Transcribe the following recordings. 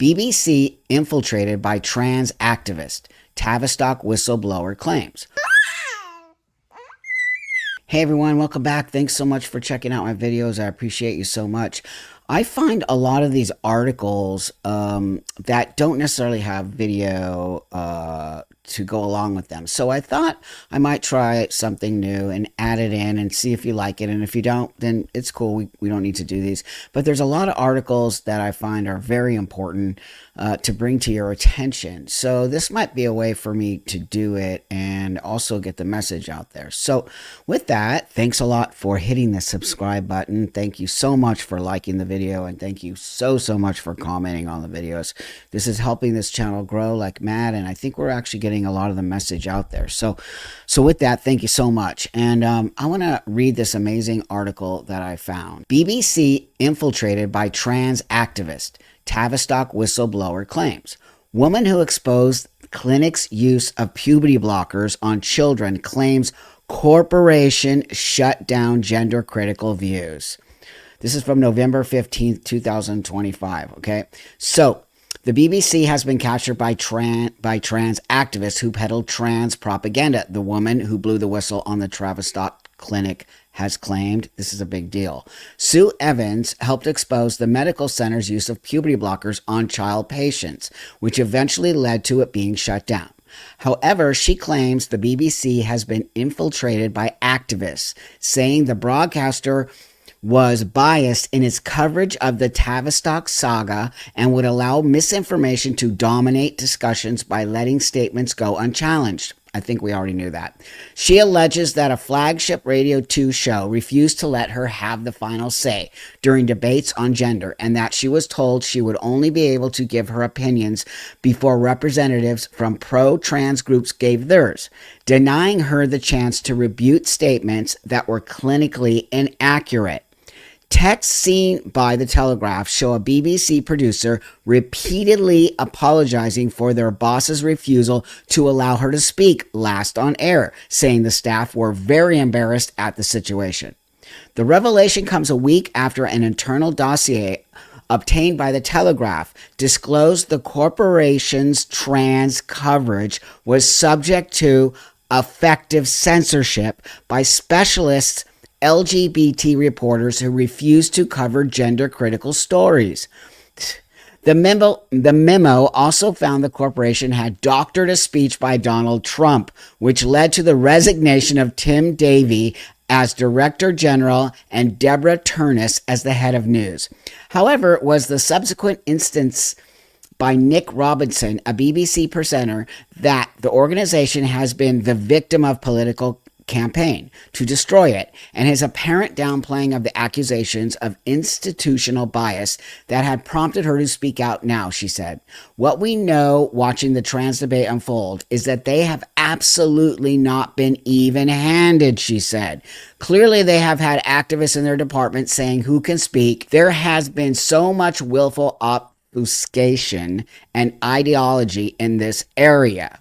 BBC infiltrated by trans activist. Tavistock Whistleblower claims. Hey everyone, welcome back. Thanks so much for checking out my videos. I appreciate you so much. I find a lot of these articles that don't necessarily have video to go along with them. So I thought I might try something new and add it in and see if you like it. And if you don't, then it's cool. We don't need to do these. But there's a lot of articles that I find are very important to bring to your attention. So this might be a way for me to do it and also get the message out there. So with that, thanks a lot for hitting the subscribe button. Thank you so much for liking the video, and thank you so much for commenting on the videos. This is helping this channel grow like mad, and I think we're actually getting a lot of the message out there. So with that, thank you so much. And I want to read this amazing article that I found. BBC infiltrated by trans activist. Tavistock Whistleblower claims. Woman who exposed clinic's use of puberty blockers on children claims corporation shut down gender critical views. This is from November 15th, 2025. Okay. So the BBC has been captured by trans activists who peddled trans propaganda. The woman who blew the whistle on the Tavistock clinic has claimed this is a big deal. Sue Evans helped expose the medical center's use of puberty blockers on child patients, which eventually led to it being shut down. However, she claims the BBC has been infiltrated by activists, saying the broadcaster was biased in its coverage of the Tavistock saga and would allow misinformation to dominate discussions by letting statements go unchallenged. I think we already knew that. She alleges that a flagship Radio 2 show refused to let her have the final say during debates on gender, and that she was told she would only be able to give her opinions before representatives from pro-trans groups gave theirs, denying her the chance to rebut statements that were clinically inaccurate. Texts seen by the Telegraph show a BBC producer repeatedly apologizing for their boss's refusal to allow her to speak last on air, saying the staff were very embarrassed at the situation. The revelation comes a week after an internal dossier obtained by the Telegraph disclosed the corporation's trans coverage was subject to effective censorship by specialists LGBT reporters who refused to cover gender-critical stories. The memo also found the corporation had doctored a speech by Donald Trump, which led to the resignation of Tim Davie as Director General and Deborah Turnus as the head of news. However, it was the subsequent instance by Nick Robinson, a BBC presenter, that the organization has been the victim of political campaign to destroy it, and his apparent downplaying of the accusations of institutional bias that had prompted her to speak out now, she said. What we know watching the trans debate unfold is that they have absolutely not been even-handed, she said. Clearly, they have had activists in their department saying who can speak. There has been so much willful obfuscation and ideology in this area.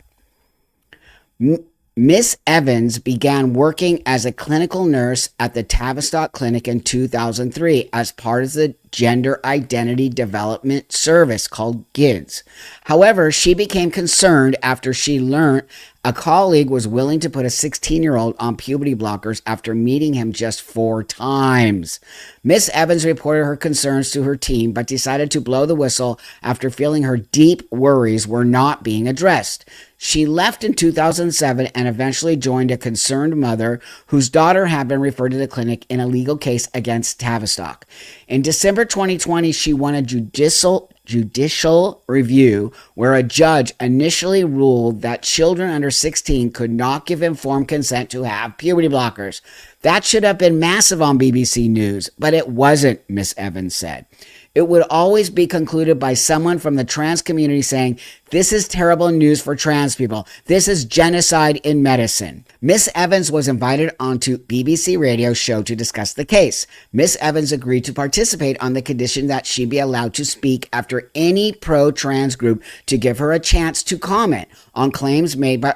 Miss Evans began working as a clinical nurse at the Tavistock Clinic in 2003 as part of the Gender Identity Development Service called GIDS. However, she became concerned after she learned a colleague was willing to put a 16-year-old on puberty blockers after meeting him just 4 times. Miss Evans reported her concerns to her team, but decided to blow the whistle after feeling her deep worries were not being addressed. She left in 2007 and eventually joined a concerned mother whose daughter had been referred to the clinic in a legal case against Tavistock. In December 2020, she won a judicial review where a judge initially ruled that children under 16 could not give informed consent to have puberty blockers. That should have been massive on BBC News, but it wasn't, Miss Evans said. It would always be concluded by someone from the trans community saying, "This is terrible news for trans people. This is genocide in medicine." Miss Evans was invited onto BBC Radio show to discuss the case. Miss Evans agreed to participate on the condition that she be allowed to speak after any pro-trans group to give her a chance to comment on claims made by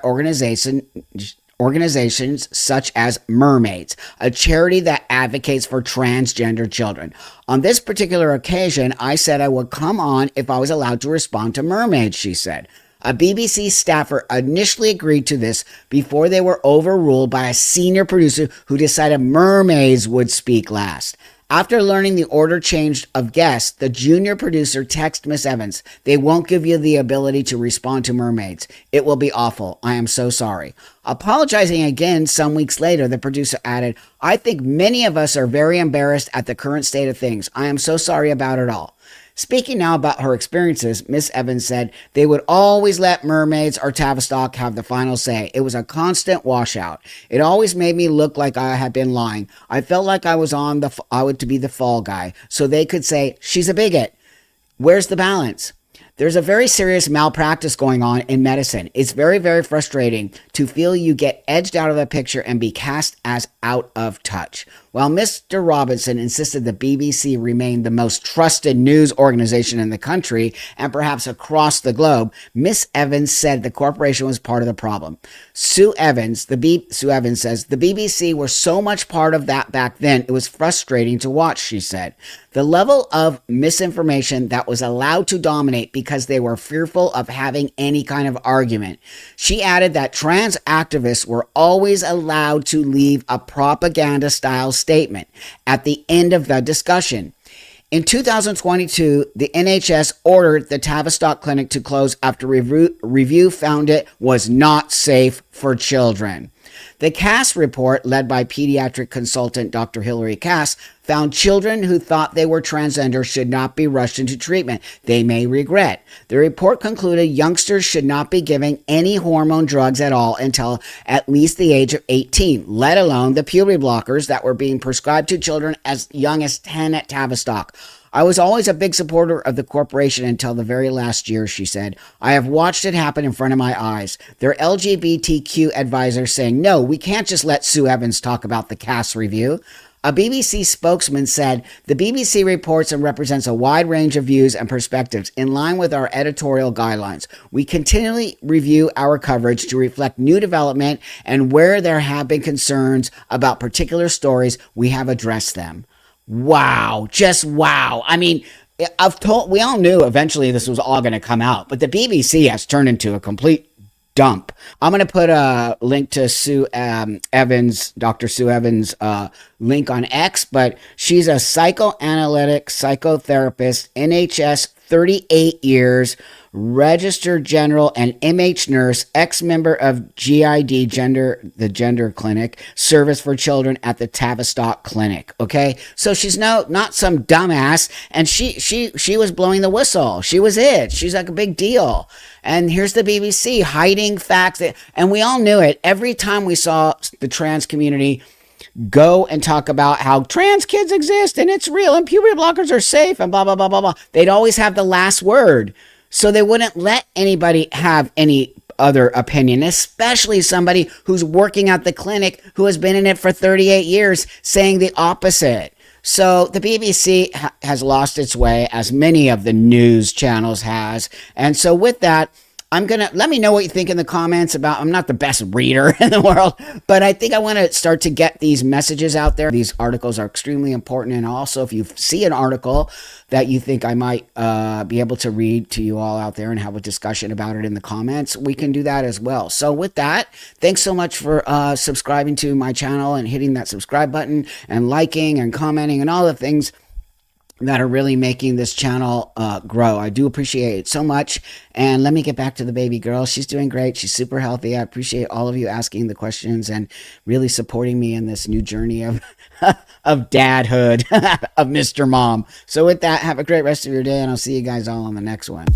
organizations such as Mermaids, a charity that advocates for transgender children. On this particular occasion, I said I would come on if I was allowed to respond to Mermaids, she said. A BBC staffer initially agreed to this before they were overruled by a senior producer who decided Mermaids would speak last. After learning the order change of guests, the junior producer texted Miss Evans, "They won't give you the ability to respond to Mermaids. It will be awful. I am so sorry." Apologizing again some weeks later, the producer added, "I think many of us are very embarrassed at the current state of things. I am so sorry about it all." Speaking now about her experiences, Miss Evans said they would always let Mermaids or Tavistock have the final say. It was a constant washout. It always made me look like I had been lying. I felt like I would to be the fall guy, so they could say, "She's a bigot." Where's the balance? There's a very serious malpractice going on in medicine. It's very, very frustrating to feel you get edged out of the picture and be cast as out of touch. While Mr. Robinson insisted the BBC remained the most trusted news organization in the country and perhaps across the globe, Miss Evans said the corporation was part of the problem. Sue Evans says the BBC were so much part of that back then, it was frustrating to watch, she said. The level of misinformation that was allowed to dominate because they were fearful of having any kind of argument. She added that trans activists were always allowed to leave a propaganda-style statement at the end of the discussion. In 2022, the NHS ordered the Tavistock Clinic to close after review found it was not safe for children. The Cass report, led by pediatric consultant Dr. Hilary Cass, found children who thought they were transgender should not be rushed into treatment they may regret. The report concluded youngsters should not be given any hormone drugs at all until at least the age of 18, let alone the puberty blockers that were being prescribed to children as young as 10 at Tavistock. I was always a big supporter of the corporation until the very last year, she said. I have watched it happen in front of my eyes. Their LGBTQ advisor saying, "No, we can't just let Sue Evans talk about the Cass review." A BBC spokesman said, "The BBC reports and represents a wide range of views and perspectives in line with our editorial guidelines. We continually review our coverage to reflect new development, and where there have been concerns about particular stories, we have addressed them." Wow, just wow. I mean, we all knew eventually this was all going to come out, but the BBC has turned into a complete dump. I'm going to put a link to Sue Evans, Dr. Sue Evans' link on X, but she's a psychoanalytic psychotherapist, NHS, 38 years, registered general and MH nurse, ex-member of GID, the gender clinic, service for children at the Tavistock Clinic. Okay, so she's not some dumbass, and she was blowing the whistle. She was it. She's like a big deal. And here's the BBC hiding facts, and we all knew it. Every time we saw the trans community go and talk about how trans kids exist and it's real and puberty blockers are safe and blah, blah, blah, blah, blah, they'd always have the last word. So they wouldn't let anybody have any other opinion, especially somebody who's working at the clinic who has been in it for 38 years saying the opposite. So the BBC has lost its way, as many of the news channels has. And so with that, let me know what you think in the comments about, I'm not the best reader in the world, but I think I want to start to get these messages out there. These articles are extremely important. And also, if you see an article that you think I might be able to read to you all out there and have a discussion about it in the comments, we can do that as well. So with that, thanks so much for subscribing to my channel and hitting that subscribe button and liking and commenting and all the things that are really making this channel grow. I do appreciate it so much. And let me get back to the baby girl. She's doing great. She's super healthy. I appreciate all of you asking the questions and really supporting me in this new journey of of dadhood, of Mr. Mom. So with that, have a great rest of your day, and I'll see you guys all on the next one.